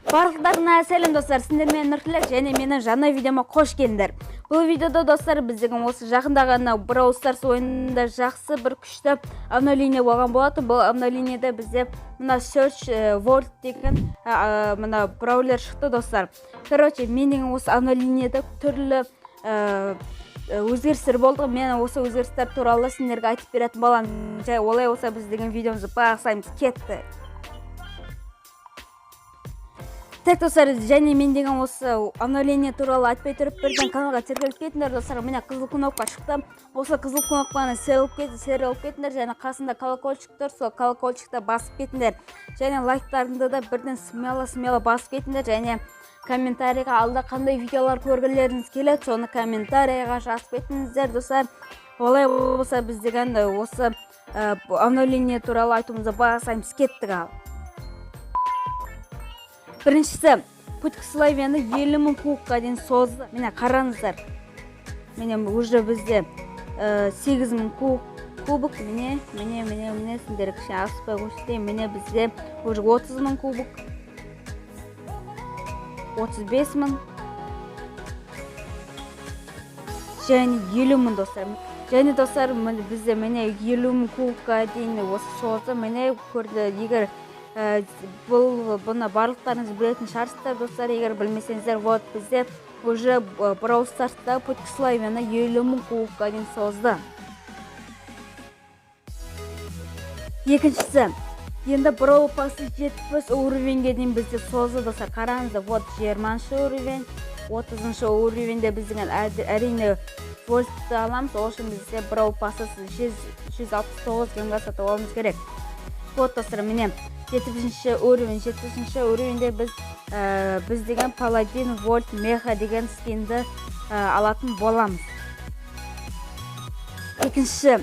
Барлықтарына сәлем достар, сіздермен Нұртілек және менің жаңа видеома қош келдіңдер. Бұл видеода достар біздің осы жақында ғана Brawl Stars ойынында жақсы бір күшті обновление болған болатын. Бұл обновлениеде бізде мына Search World деген мына браулер шықты достар. Короче, мен деген осы обновлениеде түрлі өзгерістер болды. Мен осы өзгерістер туралы сендерге айтып беретін боламын. Олай болса біз деген видеомызды бастаймыз. Кетті. Так достар, және мен деген осы обновление туралы айтпай тұрып бірден каналға тіркеліп кетіңдер достар. Міне қызыл кнопка шықты. Осы қызыл кнопканы серіліп кетіңдер, және қасында колокольчик тұр, сол колокольчикті басып кетіңдер. Және лайктарыңды да бірден смело басып кетіңдер, және комментарийға алда қандай видеолар көргілеріңіз келеді, соны комментарийға жазып кетіңіздер достар. Олай болса біз деген осы обновление туралы айтуымызды бастаймыз. Кеттік ал. Біріншісі, путь к славяны 50.000 кубокқа дейін созды. Міне қараңыздар. Міне уже бізде 8.000 кубок. Міне сендер кішкене аспай көрсетейін. Міне бізде уже 30.000 кубок. 35.000. Және 50.000 достар. Және достар, бізде міне 50.000 кубокқа дейін осы созды. Міне көрді, егер бұны барлықтарыңыз білетін шығарсыздар достар. Егер білмесеңіздер, вот бізде уже Brawl Stars'та путь к славяны 50.000 кубокқа дейін созды. Екіншісі, енді Brawl Pass'ы 70 уровеньге дейін бізде созды достар. Қараңыздар, вот 20 уровень, 30 уровеньде біздің әрине вольтты аламыз. Ол үшін бізде Brawl Pass'ы 169 гемға сатып алуымыз керек. Вот достар, міне 70 уровеньде біз деген Paladin Volt Mecha деген скинді алатын боламыз. Екінші,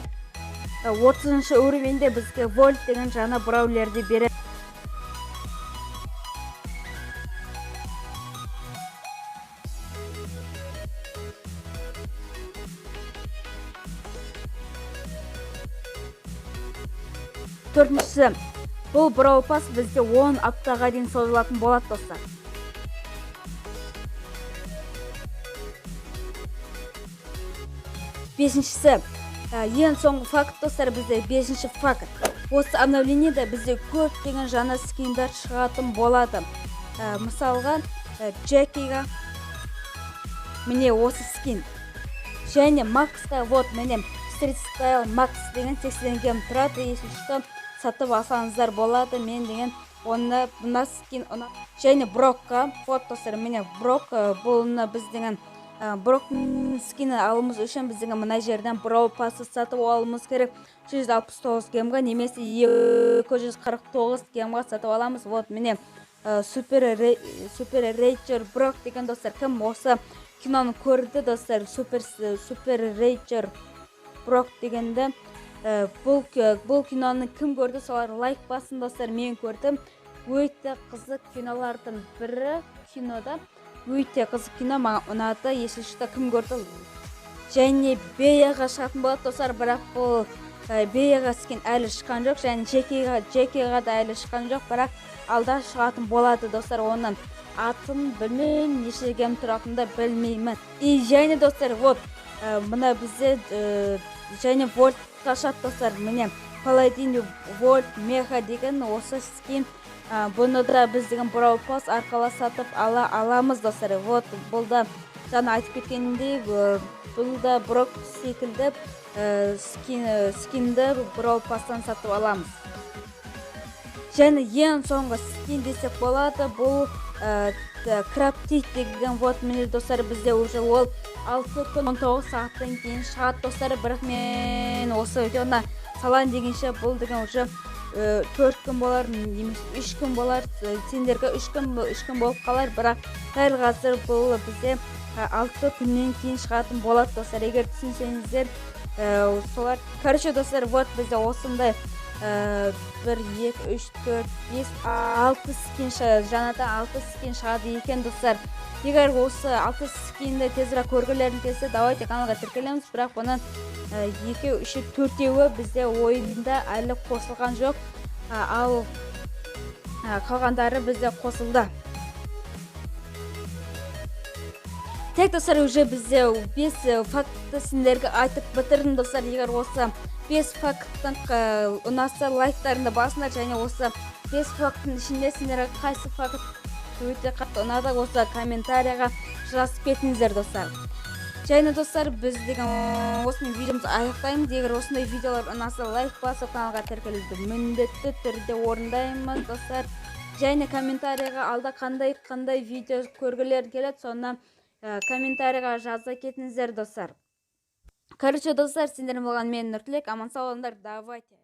30 уровеньде бізге Volt деген жаңа браулерді береді. Төртіншісі, бұл Brawl Pass бізде 10 аптаға дейін созылатын болады достар. Бесіншісі, ең соңғы факт достар, бізде 5-ші факт. Осы обновлениеде бізде көптеген жаңа скиндар шығатын болады. Мысалға, Джекиға міне осы скин. Және Максқа, вот міне Street Style Max деген 80 гем тұрады. Есіншісі сатып алсаңыздар болады. Мен деген мына скин және Брокқа, вот достар, міне Брок, бұны біз деген Брок скины алымыз үшін біз деген мына жерден Brawl Pass'ы сатып алымыз керек. 169 гемға немесе 249 гемға сатып аламыз. Вот міне Super Ranger Брок деген достар, кім осы киноны көрді достар, Super Ranger Брок дегенді, бұл киноны кім көрді, солар лайк басын достар. Мен көрдім. Өте қызық кинолардың бірі кинода. Өте қызық кино, маған ұнады. Есілшіде кім көрді? Және Беяға шығатын болады достар, бірақ бұл Беяға скин әлі шыққан жоқ. Және Джекиға да әлі шыққан жоқ, бірақ алда шығатын болады достар. Оның атын білмеймін, неше гем тұратынды білмеймін. Және достар, вот мына бізде және Volt қашат достар. Міне Paladin Volt Mecha деген осы скин. Бұны да біз деген Brawl Pass арқылы сатып аламыз достар. Вот бұл да жаңа айтып кеткеніндей, бұл да Брок секілді скинді Brawl Pass'тан сатып аламыз. Және ең соңғы скин десек болады, бұл Crafty деген. Вот міне достар, бізде уже ол 6 күн 19 сағаттан кейін шығады достар. Бірақ мен осы видеоны салайын дегенше бұл деген уже 4 күн болар, немесе 3 күн болар. Сендерге 3 күн болып қалар, бірақ дәл қазір бұл бізде 6 күннен кейін шығатын болады достар. Егер түсінсеңіздер, солар. Короче достар, вот бізде осындай 1, 2, 3, 4, 5, 6 скин жаңадан 6 скин шығады екен достар. Егер осы 6 скинді тезірек көргілерін келсе, давайте каналға тіркелеміз. Бірақ бұның 2, 3, 4-еуі бізде ойында әлі қосылған жоқ. ал қалғандары бізде қосылды. Так, достар, уже бізде 5 факты сендерге айтып бітірдім, достар. Егер осы 5 факттың ұнаса, лайктарында басыңдар, және осы 5 факттың ішінде сендерге қайсы факт өте қатты ұнады, осы комментарияға жазып кетіңіздер, достар. Және достар, біз деген осымен видеомызды аяқтаймыз. Егер осындай видеолар ұнаса, лайк басып, каналға тіркелуді міндетті түрде орындаймыз, достар. Және комментарияға алда қандай видео көргілер келеді, соны комментарияға жаза кетіңіздер, достар. Короче, достар, сендермен болған мен Нұртілек. Аман сау болыңдар. Давайте.